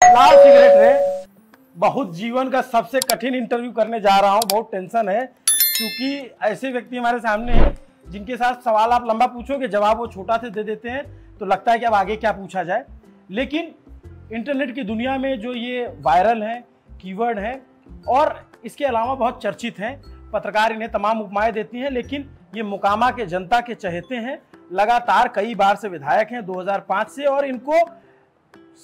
लाल cigarette रे। बहुत जीवन का सबसे कठिन इंटरव्यू करने जा रहा हूँ, बहुत टेंशन है क्योंकि ऐसे व्यक्ति हमारे सामने हैं जिनके साथ सवाल आप लंबा पूछोगे, जवाब वो छोटा से दे देते हैं, तो लगता है कि अब आगे क्या पूछा जाए। लेकिन इंटरनेट की दुनिया में जो ये वायरल हैं, कीवर्ड हैं और इसके अलावा बहुत चर्चित हैं, पत्रकार इन्हें तमाम उपमाएं देती हैं, लेकिन ये मोकामा के जनता के चहेते हैं, लगातार कई बार से विधायक हैं 2005 से, और इनको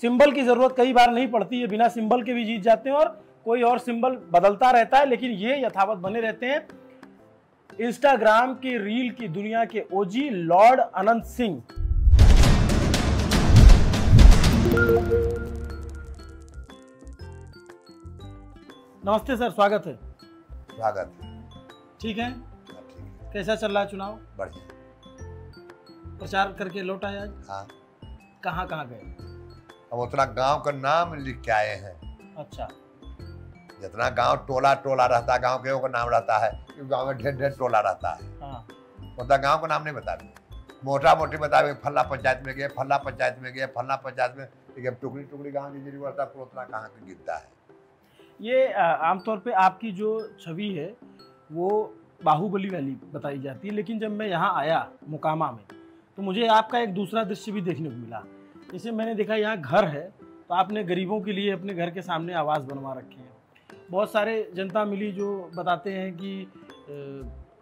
सिंबल की जरूरत कई बार नहीं पड़ती, ये बिना सिंबल के भी जीत जाते हैं और कोई और सिंबल बदलता रहता है, लेकिन ये यथावत बने रहते हैं। इंस्टाग्राम की रील की दुनिया के ओजी लॉर्ड अनंत सिंह। नमस्ते सर, स्वागत है। स्वागत। ठीक है, ठीक है। कैसा चल रहा है चुनाव? बढ़िया। प्रचार करके लौट आए आज? हाँ। कहाँ कहाँ गए? अब उतना गांव का नाम लिख के आए हैं। अच्छा। जितना गांव टोला टोला रहता है, गांव के का नाम रहता है, गांव में ढेर ढेर टोला रहता है। हाँ। उतना गांव का नाम नहीं बता रहे, मोटा मोटी बता रहे, फल्ला पंचायत में गए, फल्ला पंचायत में गए, फल्ला पंचायत में, लेकिन टुकड़ी टुकड़ी गाँव की जरूरत है, उतना कहाँ से गिरता है। ये आमतौर पे आपकी जो छवि है वो बाहुबली वाली बताई जाती है, लेकिन जब मैं यहाँ आया मोकामा में तो मुझे आपका एक दूसरा दृश्य भी देखने को मिला। जैसे मैंने देखा यहाँ घर है तो आपने गरीबों के लिए अपने घर के सामने आवास बनवा रखे हैं। बहुत सारे जनता मिली जो बताते हैं कि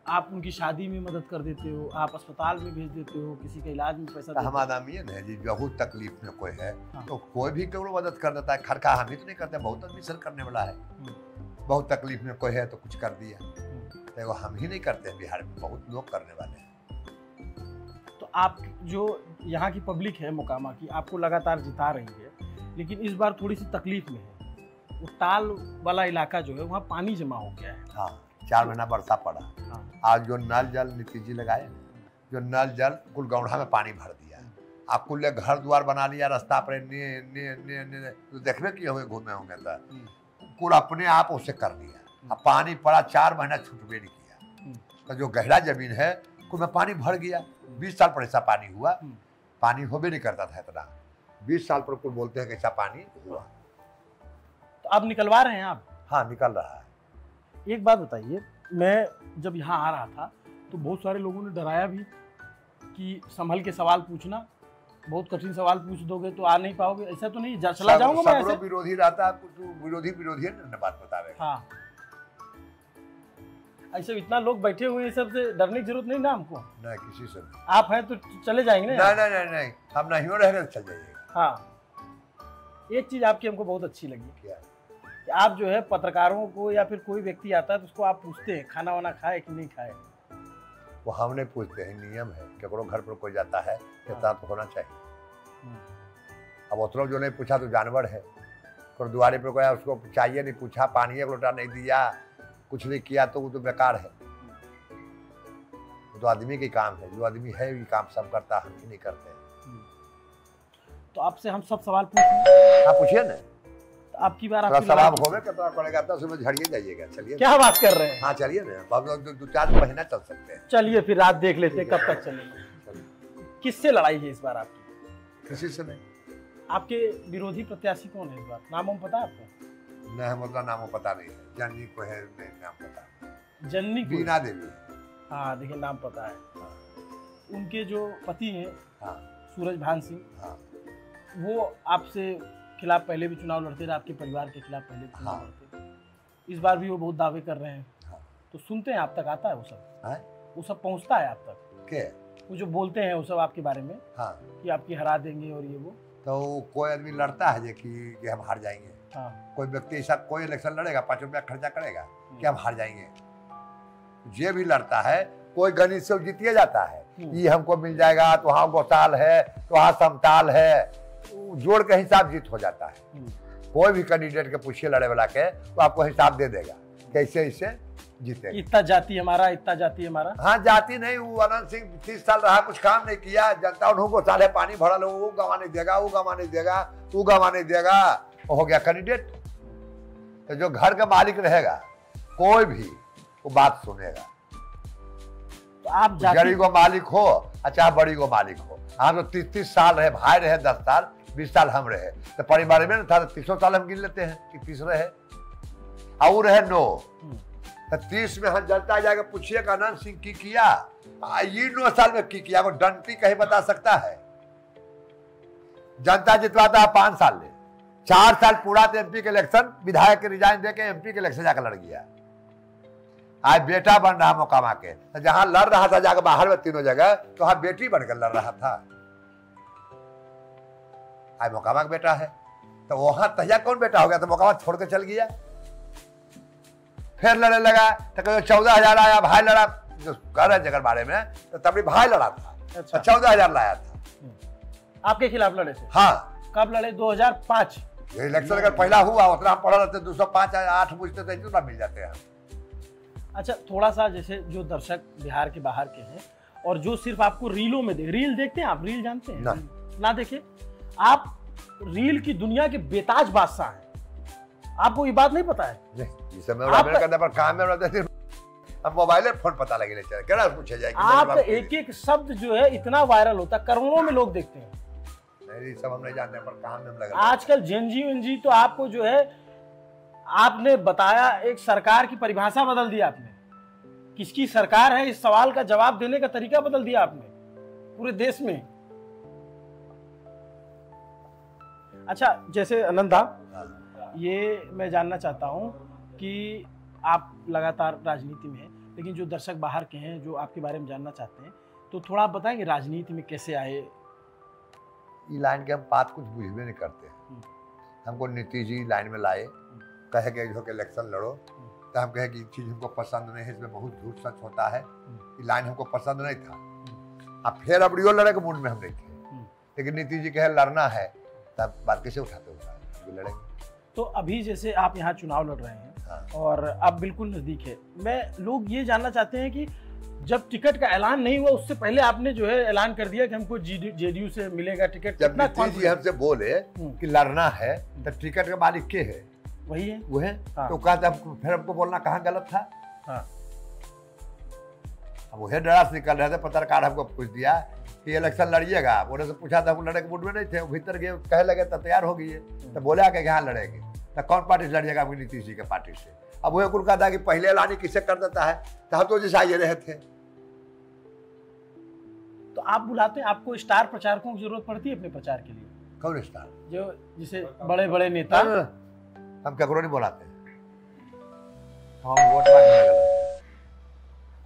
आप उनकी शादी में मदद कर देते हो, आप अस्पताल में भेज देते हो, किसी के इलाज में पैसा देते हो। हम आदमी है ना जी, बहुत तकलीफ में कोई है। हाँ। तो कोई भी केवल मदद कर देता है। खरखा हम ही तो नहीं करते, बहुत आदमी सर करने वाला है। बहुत तकलीफ में कोई है तो कुछ कर दिया, तो हम ही नहीं करते हैं, बिहार में बहुत लोग करने वाले हैं। तो आप जो यहाँ की पब्लिक है मोकामा की, आपको लगातार जिता रही है, लेकिन इस बार थोड़ी सी तकलीफ में है। वो टाल वाला इलाका जो है वहाँ पानी जमा हो गया है। हाँ, 4 महीना बरसा पड़ा। हाँ। आज जो नल जल नीतीश जी लगाए, जो नल जल कुल गौढ़ा में पानी भर दिया, आप कुल घर द्वार बना लिया, रास्ता पर तो देखने की होंगे, घूमे होंगे तो कुल अपने आप उसे कर दिया। अब पानी पड़ा, 4 महीना छूटबे नहीं किया। तो जो गहरा जमीन है कुल में पानी भर गया। 20 साल पर ऐसा पानी हुआ, पानी होबे नहीं करता था इतना। 20 साल पर कुल बोलते हैं कि ऐसा पानी हुआ। तो अब निकलवा रहे हैं आप? हाँ, निकल रहा है। एक बात बताइए, मैं जब यहाँ आ रहा था तो बहुत सारे लोगों ने डराया भी कि संभल के सवाल पूछना, बहुत कठिन सवाल पूछ दोगे तो आ नहीं पाओगे। ऐसा तो नहीं, चला जाऊंगा मैं ऐसे? विरोधी रहता है, कुछ विरोधी है बात बतावेगा। हाँ, ऐसे इतना लोग बैठे हुए हैं, सबसे डरने की जरूरत नहीं ना हमको? नहीं, किसी से नहीं। आप हैं तो चले जाएंगे ना? नहीं, हम नहीं हो रहे, चल जाइएगा। हाँ। एक चीज आपकी हमको बहुत अच्छी लगी। क्या? कि आप जो है पत्रकारों को या फिर कोई व्यक्ति आता है तो उसको आप पूछते हैं खाना वाना खाए कि नहीं खाए। वो हम नहीं पूछते हैं, नियम है। केकरो घर पर कोई जाता है इतना तो होना चाहिए। अब उतना जो नहीं पूछा तो जानवर है। कोई द्वारे पर कोई उसको चाहिए नहीं पूछा, पानी एक लोटा नहीं दिया, कुछ नहीं किया, तो वो तो बेकार है। वो तो आदमी के काम है, जो आदमी है ये काम सब करता, हम ही नहीं करते हैं। तो आपसे हम सब सवाल पूछें? आप पूछिए ना। तो आपकी बार आपकी सवाल होवे कितना पड़ेगा, तब सुबह झड़िए जाइएगा। चलिए। क्या बात कर रहे हैं? हाँ, चलिए ना, हम लोग 2-4 महीना चल सकते हैं। चलिए फिर रात देख लेते हैं कब तक चलेंगे। किससे लड़ाई है इस बार आपकी? किसी से नहीं। आपके विरोधी प्रत्याशी कौन है इस बार? नाम हम पता है आपको? नहीं, मतलब नामों पता नहीं है। जननी को है, नहीं नाम पता। जननी बीना देवी। हाँ, देखिए नाम पता है। हाँ। उनके जो पति हैं, हाँ। सूरज भान सिंह, हाँ। वो आपसे खिलाफ पहले भी चुनाव लड़ते रहे, आपके परिवार के खिलाफ पहले भी चुनाव हाँ। लड़ते। इस बार भी वो बहुत दावे कर रहे हैं। हाँ। तो सुनते हैं आप तक आता है वो सब? हाँ? वो सब पहुंचता है आप तक? के? वो जो बोलते हैं वो सब आपके बारे में? हाँ। कि आपकी हरा देंगे और ये वो? तो कोई आदमी लड़ता है जे कि हम हार जाएंगे। हाँ। कोई व्यक्ति ऐसा कोई इलेक्शन लड़ेगा, 5 रुपया खर्चा करेगा कि हम हार जाएंगे। जे भी लड़ता है कोई गणित से जीतिए जाता है। ये हमको मिल जाएगा, तो वहाँ गौशाल है, तो वहाँ समताल है, जोड़ के हिसाब जीत हो जाता है। कोई भी कैंडिडेट के पूछिए लड़े वाला के, तो आपको हिसाब दे देगा कैसे इसे जीतेगा। इतना जाति हमारा, इतना जाति हमारा। हाँ, जाति नहीं। वो अनंत सिंह 30 साल रहा, कुछ काम नहीं किया। जनता उनको साले पानी भरा लो, वो गवा नहीं देगा, वो गवा नहीं देगा, वो गवा नहीं देगा, हो गया कैंडिडेट। तो जो घर का मालिक रहेगा कोई भी वो बात सुनेगा। तो आप जड़ी को मालिक हो अच्छा बड़ी को मालिक हो। हम तो 30 साल रहे, भाई रहे 10 साल 20 साल हम रहे, तो परिवार में था 30 साल हम गिन लेते हैं कि 30 रहे और रहे 9 तो 30 में हम जनता जाकर पूछिएगा अनंत सिंह की किया ये 9 साल में की किया, वो डंटी कहीं बता सकता है। जनता जितवाता है 5 साल ले, 4 साल पूरा तो एमपी के इलेक्शन विधायक के रिजाइन दे के एमपी के इलेक्शन जाकर लड़ गया। आज बेटा बन रहा मोकामा के, तो जहां लड़ रहा था जाकर बाहर में तीनों जगह, तो वहां बेटी बनकर लड़ रहा था। आज मोकामा का बेटा है, तो वहां तैया कौन बेटा हो गया, तो मोकामा छोड़ के चल गया। फिर लड़ने लगा तो 14,000 आया, भाई लड़ा, जो कह रहे जगह बारे में, तो तभी भाई लड़ा था। अच्छा। 14,000 लाया था। आपके खिलाफ लड़े थे? हाँ। कब लड़े? 2005। ये इलेक्शन अगर पहला हुआ उतना हम पढ़ा रहते 205 8 पूछते थे, इतना मिल जाते हैं। अच्छा, थोड़ा सा जैसे जो दर्शक बिहार के बाहर के हैं और जो सिर्फ आपको रीलों में रील देखते हैं, आप रील जानते हैं? ना देखे, आप रील की दुनिया के बेताज बादशाह हैं, आपको ये बात नहीं पता है? करने पर काम में अब मोबाइल फोन पता लगे क्या पूछे जाए। आप एक एक शब्द जो है इतना वायरल होता है, करोड़ों में लोग देखते हैं। नहीं, सब हम नहीं जानते पर काम में लगा। आजकल जेनजी तो आपको जो है, आपने बताया एक सरकार की परिभाषा बदल दी आपने, किसकी सरकार है इस सवाल का जवाब देने का तरीका बदल दिया आपने पूरे देश में। अच्छा, जैसे आनंदा, ये मैं जानना चाहता हूं कि आप लगातार राजनीति में हैं, लेकिन जो दर्शक बाहर के हैं जो आपके बारे में जानना चाहते हैं, तो थोड़ा आप बताएंगे राजनीति में कैसे आए? ये लाइन के हम बात कुछ बुझबे नहीं करते। हमको नीतीश जी लाइन में लाए, कहे कि जो के इलेक्शन लड़ो, तो हम कहे कि ये चीज़ हमको पसंद नहीं है, इसमें बहुत झूठ सच होता है, ये लाइन हमको पसंद नहीं था। अब फिर अब रियो लड़े के मूड में हम नहीं थे, लेकिन नीतीश जी कहे लड़ना है, तब बात कैसे उठाते होगा, लड़ेंगे। तो अभी जैसे आप यहाँ चुनाव लड़ रहे हैं, हाँ। और अब बिल्कुल नजदीक है, लोग ये जानना चाहते हैं कि जब टिकट का ऐलान नहीं हुआ उससे पहले आपने जो है ऐलान कर दिया कि हमको जेडीयू से मिलेगा टिकट। जब नीतीश जी हमसे बोले कि लड़ना है तो टिकट का मालिक के है? वही है, वो है। हाँ। तो कहते फिर हमको बोलना कहाँ गलत था? हाँ। अब वही डरा से निकल रहे थे, पत्रकार हमको पूछ दिया कि इलेक्शन लड़िएगा, बोले से पूछा था, हम लड़े के मूड में नहीं थे, भीतर गए कहे लगे तो तैयार हो गई, तो बोले आके यहाँ लड़ेंगे, तो कौन पार्टी से लड़िएगा? नीतीश जी के पार्टी से। अब वह कुल कहता है कि पहले ऐलान किससे कर देता है, तो हम तो जैसा ये रहे थे। तो आप बुलाते हैं, आपको स्टार प्रचारकों की जरूरत पड़ती है अपने प्रचार के लिए? कौन स्टार? जो जिसे बड़े बड़े नेता। हम ककरो नहीं बुलाते, हम वोट मांगने गए।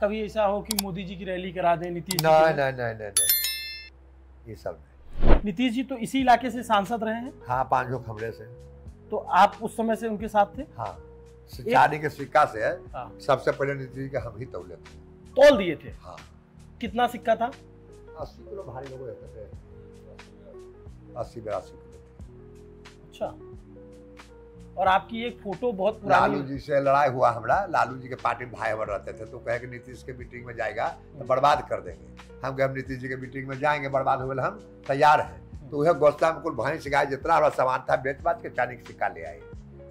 कभी ऐसा हो कि मोदी जी की रैली करा दें नीतीश? नहीं, ये सब नहीं। नीतीश जी तो इसी इलाके से सांसद रहे हैं? हाँ, 5 खमरे से। तो आप उस समय से उनके साथ थे? हाँ, चांदी के सिक्का से है। हाँ। सबसे पहले नीतीश जी के हम ही तौल दिए थे। हाँ। कितना सिक्का था? 80 किलो भारी लोग रहते थे, 80-82 किलो। अच्छा। और आपकी एक फोटो बहुत पुरानी, लालू जी से लड़ाई हुआ हमारा, लालू जी के पार्टी में भाई बन रहते थे, तो कहे कि नीतीश के मीटिंग में जाएगा तो बर्बाद कर देंगे। हम कहे नीतीश जी के मीटिंग में जाएंगे, बर्बाद हुए हम तैयार हैं। तो वह गोस्ता में कुल भैंस गाय जितना हमारा सामान था बेच बाच के चांदी का सिक्का ले आए।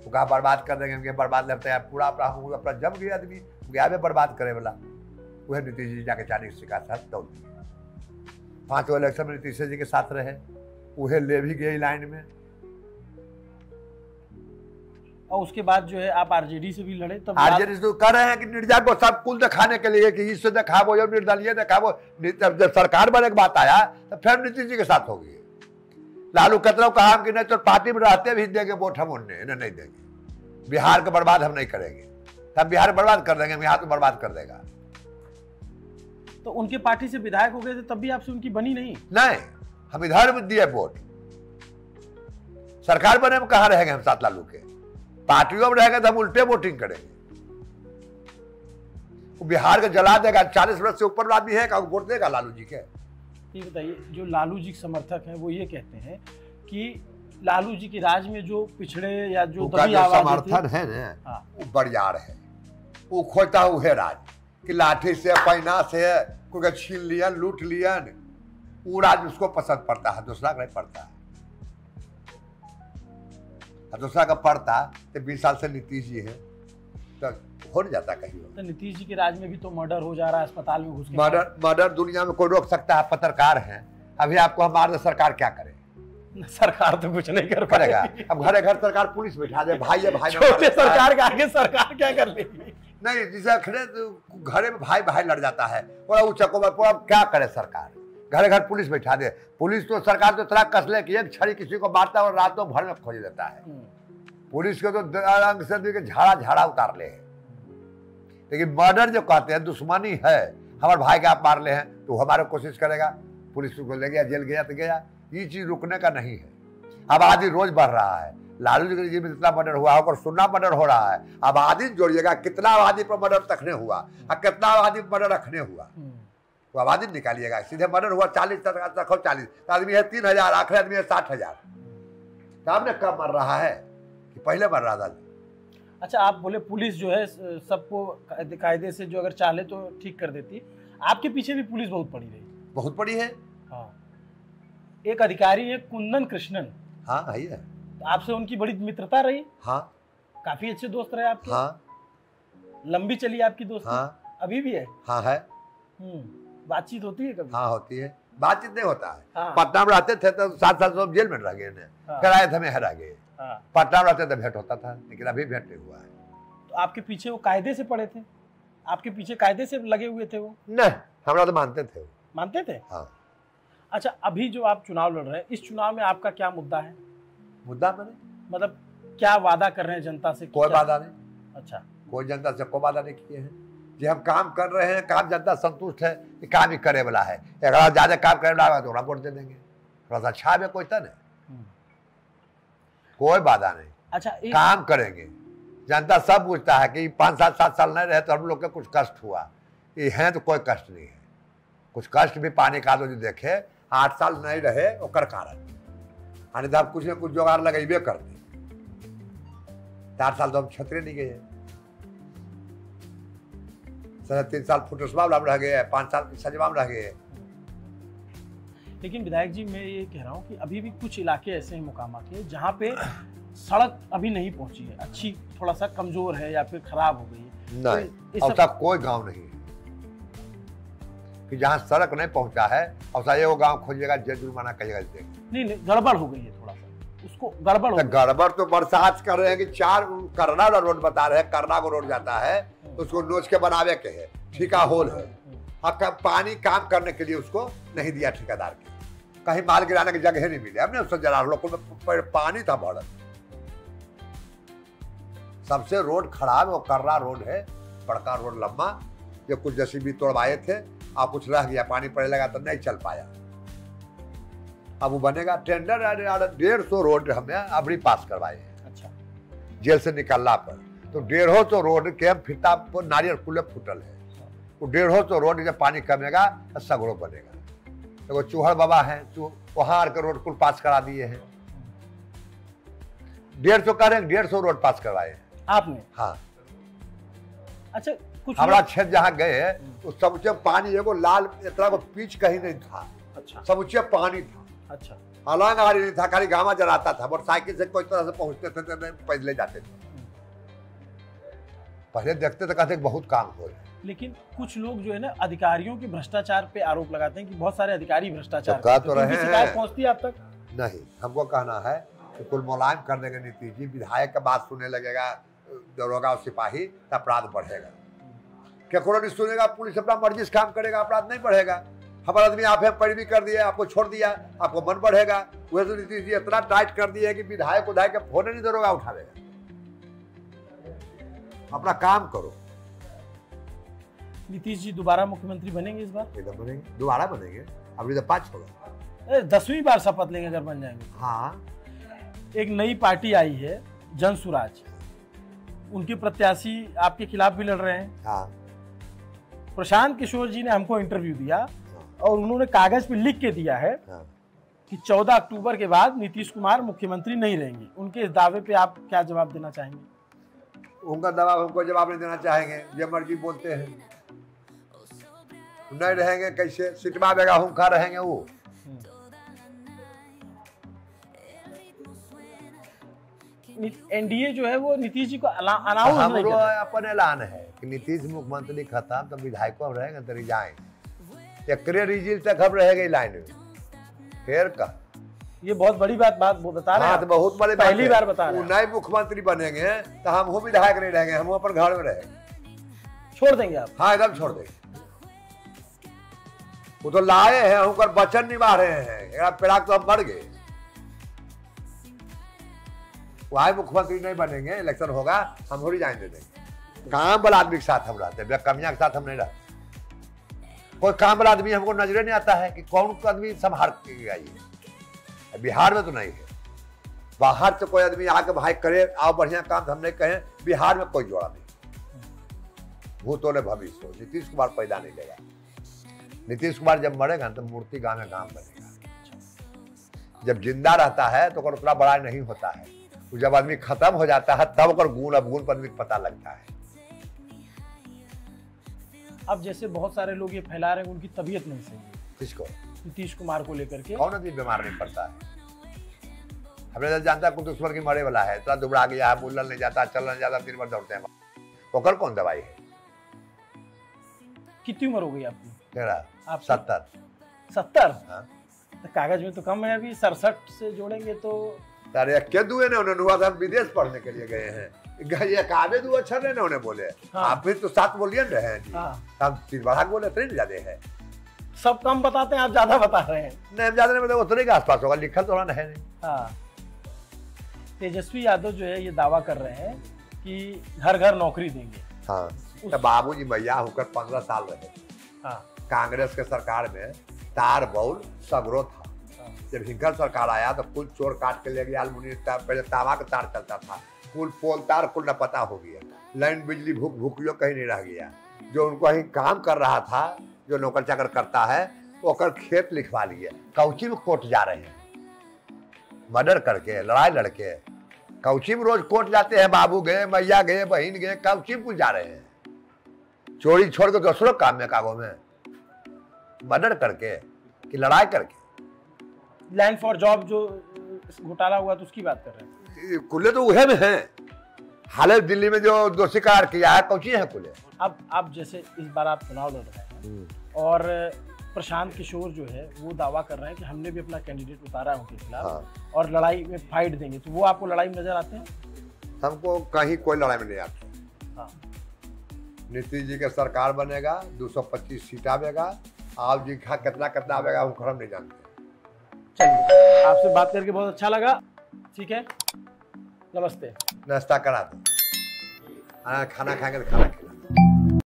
वो कहा बर्बाद कर देंगे, बर्बाद लगता है पूरा अपना जम गया आदमी, गया में बर्बाद करे वाला। वह नीतीश जी जाके चांदी का सिक्का साथ तोड़ दिए। 5 इलेक्शन में नीतीश जी के साथ रहे, वह ले भी गए लाइन में। और उसके बाद जो है आप आरजेडी से भी लड़े। तब आरजेडी से कर रहे हैं कि निर्जा को सब कुल दिखाने के लिए कि इससे दिखावो या निर्दलीय दिखावो। जब सरकार बने की बात आया तो फिर नीतीश जी के साथ हो गई। लालू कतरव कहा कि नहीं तो पार्टी में रहते भी देंगे वोट, हम उन्हें इन्हें नहीं देंगे, बिहार का बर्बाद हम नहीं करेंगे, तब बिहार बर्बाद कर देंगे, बिहार तो बर्बाद कर देगा। तो उनके पार्टी से विधायक हो गए थे, तब भी आपसे उनकी बनी नहीं? नहीं, हम इधर भी दिए वोट। सरकार बने में कहाँ रहेंगे हम साथ लालू के? पार्टियों में रहेंगे तो हम उल्टे वोटिंग करेंगे। वो बिहार को जला देगा। 40 वर्ष से ऊपर आदमी है, वोट देगा लालू जी के? ये बताइए, जो लालू जी के समर्थक हैं वो ये कहते हैं कि लालू जी के राज में जो पिछड़े या जो समर्थन है ना, वो बरियार है, वो खोता हुए राज कि लाठी से पैना से कोई छीन लियन, लूट लियन, वो राज उसको पसंद पड़ता है, दूसरा का नहीं पड़ता है। दूसरा का पड़ता तो 20 साल से नीतीश जी है, तो हो नहीं जाता कहीं। तो नीतीश जी के राज में भी तो मर्डर हो जा रहा है अस्पताल में घुस के। मर्डर दुनिया में कोई रोक सकता है? पत्रकार हैं, अभी आपको हम मार दे, सरकार क्या करे? सरकार तो कुछ नहीं कर करेगा। पाएगी। अब घरे घर सरकार पुलिस बैठा दे, भाई है भाई छोटे सरकार के आगे सरकार क्या कर लेगी? नहीं, जिसे खड़े घरे में भाई भाई लड़ जाता है, पूरा ऊंचा में पूरा क्या करे सरकार? घर घर पुलिस बैठा दे। पुलिस तो सरकार तो इतना कसले कि एक छड़ी किसी को मारता है और रातों भर में खोज लेता है। पुलिस को तो रंग से के झाड़ा झाड़ा उतार ले। लेकिन मर्डर जो कहते हैं, दुश्मनी है, हमारे भाई के आप मार ले हैं तो हमारे कोशिश करेगा, पुलिस को ले गया, जेल गया तो गया। ये चीज रुकने का नहीं है। आबादी रोज बढ़ रहा है। लालू जी में जितना मर्डर हुआ और सुनना मर्डर हो रहा है। आबादी जोड़िएगा, कितना आबादी पर मर्डर तकने हुआ और कितना आबादी पर मर्डर रखने हुआ, तो आबादी निकालिएगा। सीधे मर्डर हुआ 40 रखो 40, आदमी है 3000, आखिरी आदमी है 60,000। सामने कब मर रहा है कि पहले मर रहा था? अच्छा, आप बोले पुलिस जो है सबको कायदे से जो अगर चाहे तो ठीक कर देती। आपके पीछे भी पुलिस बहुत पड़ी रही। बहुत बड़ी है। हाँ, एक अधिकारी है कुंदन कृष्णन। हाँ है। तो आपसे उनकी बड़ी मित्रता रही। हाँ, काफी अच्छे दोस्त रहे आपके। हाँ, लंबी चली आपकी दोस्ती। हाँ, अभी भी है। हाँ है। बातचीत होती है कभी? हाँ होती है, बातचीत नहीं होता है। हाँ। पटना में रहते थे तो 7 साल तो जेल में रह गए, हाँ। कराए थे, हरा गए। हाँ। पटना में रहते तो भेंट होता था, लेकिन अभी भेंट नहीं हुआ है। तो आपके पीछे वो कायदे से पड़े थे? आपके पीछे कायदे से लगे हुए थे वो? नहीं, हमरा तो मानते थे वो। मानते थे? हाँ। अच्छा, अभी जो आप चुनाव लड़ रहे हैं, इस चुनाव में आपका क्या मुद्दा है? मुद्दा मैंने मतलब क्या वादा कर रहे हैं जनता से? कोई वादा नहीं। अच्छा, कोई जनता से कोई वादा नहीं किए हैं। जो हम काम कर रहे हैं, काम जनता संतुष्ट है कि काम ही करे वाला है। अगर ज्यादा काम करे वाला तो वोट दे देंगे। थोड़ा सा अच्छा में कोई तन है, कोई वादा नहीं। अच्छा, काम करेंगे। जनता सब पूछता है कि 5 साल 7 साल नहीं रहे तो हम लोग के कुछ कष्ट हुआ। ये है तो कोई कष्ट नहीं है। कुछ कष्ट भी पाने का तो जो देखे, 8 साल नहीं रहे ओकर कारण आने तो कुछ न कुछ जोगाड़ लगेबे करते। 4 साल तो हम छतरे नहीं गए, 3 साल फुटसबा में रह गए, 5 साल सजवा में रह गए। लेकिन विधायक जी, मैं ये कह रहा हूँ कि अभी भी कुछ इलाके ऐसे हैं मुकामा के जहाँ पे सड़क अभी नहीं पहुंची है, अच्छी थोड़ा सा कमजोर है या फिर खराब हो गई है। नहीं, तो ऐसा कोई गांव नहीं है कि जहाँ सड़क नहीं पहुंचा है। और ये वो गांव खोजिएगा, जेल जुर्माना कहिएगा। नहीं, गड़बड़ हो गई है थोड़ा सा, उसको गड़बड़ हो गई। गड़बड़ तो बरसात कर रहे हैं कि 4 करना वाला रोड बता रहे हैं, करना को रोड जाता है उसको नोच के बनावे के है, ठीका होल है। पानी काम करने के लिए उसको नहीं दिया ठेकेदार के, कहीं माल गिराने की जगह नहीं मिले। हमने उससे जरा लोगों में पानी था बढ़। सबसे रोड खराब वो कर्रा रोड है, बड़का रोड लंबा, जो कुछ जेसीबी तोड़वाए थे, आप कुछ रह गया, पानी पड़ने लगा तो नहीं चल पाया। अब वो बनेगा। टेंडर 150 रोड हमने अबरी पास करवाए हैं। अच्छा, जेल से निकलना पर तो 150 रोड के फिरता पर नारियल कुल्ले फूटल है। वो 150 रोड जब पानी कमेगा तो सगड़ो बनेगा। तो चूहड़ बाबा है, वहां के रोड कुल पास करा दिए हैं। 150 करें, 150 रोड पास करवाए हैं आपने? हाँ। अच्छा, कुछ हमारा क्षेत्र जहाँ गए तो सबसे पानी एगो लाल इतना को पीच कहीं नहीं था। अच्छा, सबसे पानी था। अच्छा, अलग गाड़ी नहीं था, खाली गामा जलाता था। मोटरसाइकिल से कोई तरह से पहुंचते थे तो पैदल जाते थे। पहले देखते थे, कहते बहुत काम हो रहा है। लेकिन कुछ लोग जो है ना अधिकारियों के भ्रष्टाचार पे आरोप लगाते हैं कि बहुत सारे अधिकारी भ्रष्टाचार तो कह तो रहे हैं। शिकायत पहुंचती है आप तक? नहीं, हमको कहना है कि कुल मुलायम कर देंगे नीतीश जी। विधायक का बात सुनने लगेगा दरोगा और सिपाही तो अपराध बढ़ेगा। केकरो नहीं सुनेगा, पुलिस अपना मर्जी से काम करेगा, अपराध नहीं बढ़ेगा। हमारा आदमी आप पैरवी कर दिए, आपको छोड़ दिया, आपको मन बढ़ेगा। वह तो नीतीश जी इतना टाइट कर दिए कि विधायक उधायक के फोन नहीं दरोगा उठावेगा। अपना काम करो। नीतीश जी दोबारा मुख्यमंत्री बनेंगे इस बार? एकदम बनेंगे, दोबारा बनेंगे। अभी तो 5 होगा। 10वीं बार शपथ लेंगे अगर बन जाएंगे। हाँ, एक नई पार्टी आई है जन सुराज, उनके प्रत्याशी आपके खिलाफ भी लड़ रहे हैं। हाँ। प्रशांत किशोर जी ने हमको इंटरव्यू दिया और उन्होंने कागज पे लिख के दिया है कि 14 अक्टूबर के बाद नीतीश कुमार मुख्यमंत्री नहीं रहेंगे। उनके इस दावे पे आप क्या जवाब देना चाहेंगे? उनका दबाव हमको जवाब नहीं देना चाहेंगे। जो मर्जी बोलते हैं, नहीं रहेंगे कैसे? सिटवा बेगा हुंखा रहेंगे वो। एनडीए जो है वो नीतीश जी को अनाउंस नहीं कर रहा है। अपन ऐलान है कि नीतीश मुख्यमंत्री खत्म तो विधायकों अब रहेंगे तो रिजाइन एकरे रिजल्ट तक हम रहेंगे लाइन में फिर का। ये बहुत बड़ी बात वो बता रहे हैं। तो बहुत बड़ी बात पहली बार बता रहे हैं। नए मुख्यमंत्री बनेंगे तो हम वो विधायक नहीं रहेंगे, हम अपन घर में रहेंगे। छोड़ देंगे आप? हाँ एकदम छोड़ देंगे। वो तो लाए हैं, उनका वचन निभा रहे हैं, पेड़ा तो हम मर गए। वह मुख्यमंत्री नहीं बनेंगे, इलेक्शन होगा हम थोड़ी जाने दे देंगे। काम वाला आदमी के साथ हम रहते हैं, कमियां के साथ हम नहीं रहते। कोई काम वाला आदमी हमको नजरे नहीं आता है कि कौन आदमी संभाल के आइए। बिहार में तो नहीं है, बाहर से कोई आदमी आके भाई करे आओ बढ़िया काम, हम नहीं कहें। बिहार में कोई जोड़ा नहीं। भूतों ने भविष्य नीतीश कुमार पैदा नहीं लेगा। नीतीश कुमार जब मरेगा तो मूर्ति गांव में गांव बनेगा। जब जिंदा रहता है तो उतना बड़ा नहीं होता है, जब आदमी खत्म हो जाता है तब अगर गुण अवगुण पर आदमी को पता लगता है। अब जैसे बहुत सारे लोग ये फैला रहे हैं उनकी तबीयत नहीं सही है। किसको? नीतीश कुमार को लेकर के। कौन आदमी बीमार नहीं पड़ता है? हमने तो जानता है दुश्मन की मरे वाला है, इतना दुबड़ा गया है, बोलना नहीं जाता, चलना नहीं जाता, दिन भर दौड़ते हैं। ओकर कौन दवाई है? कितनी उम्र हो गई आपकी? तेरा? आप 70। 70? हाँ। तो कागज में तो कम है, अभी 67 से जोड़ेंगे तो। अरे क्या दुए ने उन्होंने हुआ था, हम विदेश पढ़ने के लिए गए हैं। ये काबे दू अच्छा नहीं उन्हें बोले। हाँ। आप फिर तो 7 बोलिए रहे हैं जी। हाँ। हम 3 बढ़ा बोले इतने ज्यादा है। सब कम बताते हैं, आप ज्यादा बता रहे हैं। नहीं हम ज्यादा नहीं बताते, उतने के आसपास होगा, लिखल तो है नहीं। हाँ। तेजस्वी यादव जो है ये दावा कर रहे हैं कि घर घर नौकरी देंगे। हाँ। तो बाबूजी भैया होकर 15 साल रहे। हाँ। कांग्रेस के सरकार में तार बउल सगरो था। जब हिंकर सरकार आया तो कुल चोर काट के ले गया। पहले तावा का तार चलता था, कुल पोल तार कुल न पता हो गया। लाइन बिजली भूखियो कहीं नहीं रह गया। जो उनको कहीं काम कर रहा था, जो नौकर चाकर करता है, वो खेत लिखवा लिए। कौची में कोर्ट जा रहे हैं मर्डर करके, लड़ाई लड़के। कौची में रोज कोर्ट जाते हैं, बाबू गए, मैया गए, बहन गए, कौची में कुछ जा रहे हैं। चोरी छोड़ के दूसरों काम में, कागों में मर्डर करके कि लड़ाई करके। लैंड फॉर जॉब जो घोटाला हुआ तो उसकी बात कर रहे हैं। कुल्ले तो उहे में है। हाल दिल्ली में जो दोषी करार किया है, कौची है कुल्ले। अब जैसे इस बार आप चुनाव लड़ रहे हैं और प्रशांत किशोर जो है वो दावा कर रहे हैं कि हमने भी अपना कैंडिडेट उतारा है उनके खिलाफ। हाँ। और लड़ाई में फाइट देंगे, तो वो आपको लड़ाई में नजर आते हैं? हमको कहीं कोई लड़ाई में नहीं आते। हाँ। नीतीश जी का सरकार बनेगा, 225 सीट आवेगा। आप जी का कितना कितना आवेगा हम नहीं जानते। चलिए, आपसे बात करके बहुत अच्छा लगा। ठीक है, नमस्ते। नाश्ता करा दो, खाना खाएंगे तो खाना